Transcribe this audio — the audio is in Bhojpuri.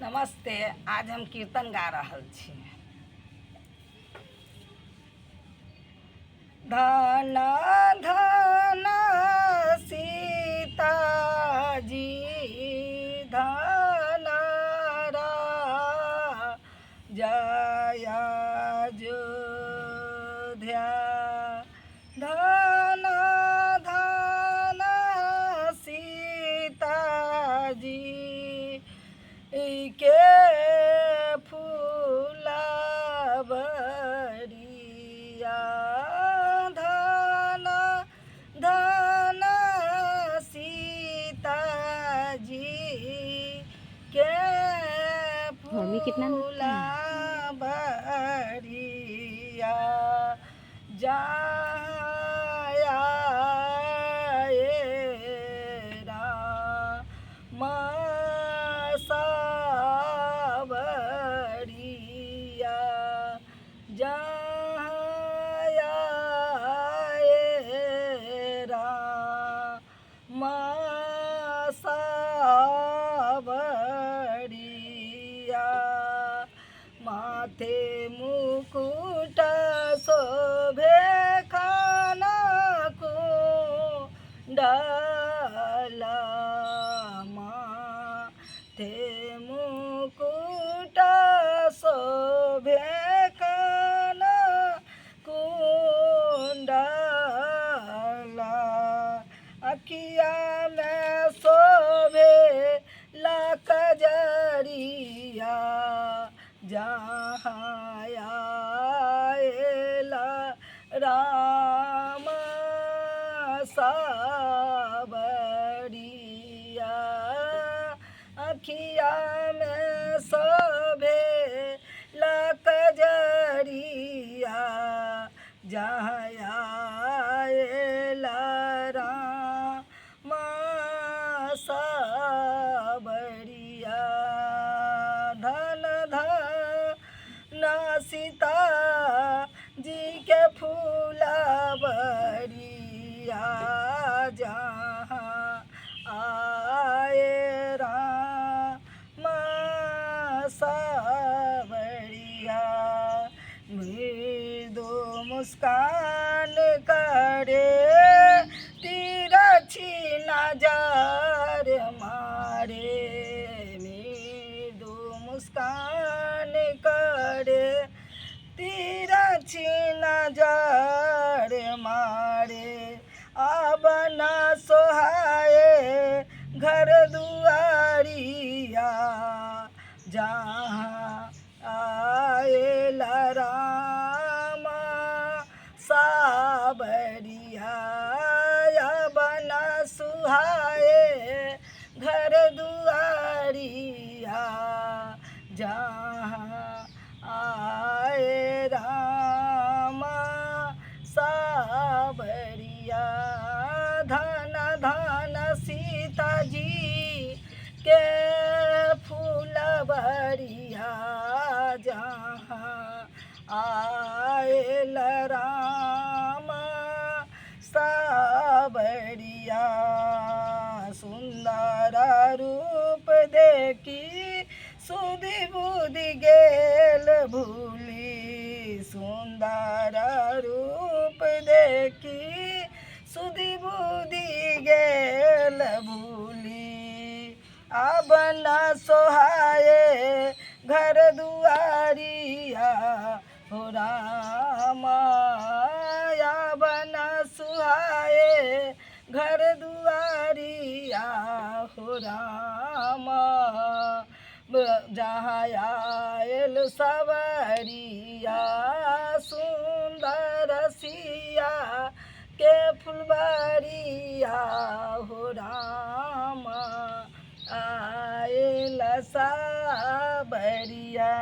नमस्ते। आज हम कीर्तन गा रहल छी। धन धन सीता जी धन जय अयोध्या। धन धन सीता जी के फूलबरिया। धन धन सीता जी के फूलबरिया। जाया सावरिया। जाया राम सावरिया। माथे मुकुट शोभे खाना कुंडला। माथे मुकुट शोभे खाना कुंडला। अखिया में शोभे ला कजरिया। जहाँ आएला राम सावरिया। अखिया में शोभे ला कजरिया। जहाँ आएला राम सावरिया। धन धन सीता जी के फूलबरिया। जहाँ आए राम सावरिया। मृदु मुस्कान करे तिरछी नजर मारे। मृदु मुस्कान करे तिरछी नजर मारे। अब न सोहाए घर दुआरिया। जहाँ आएला राम सावरिया। अब न सुहाए घर दुआरिया। जहाँ आए राम सावरिया। धन धन सीता जी के फूलबरिया। जहाँ आएल राम सावरिया। सुंदर रूप देखी सुधि बुद्धि गेल भूली। सुंदर रूप देखी सुधि बुद्धि गेल भूली। अब न सोहाए घर दुआरिया हो राम। अब न सुहाए घर दुआरिया हो राम। जहाँ आयल सवरिया। सुंदर सिया के फुलबरिया हो राम आयल सावरिया।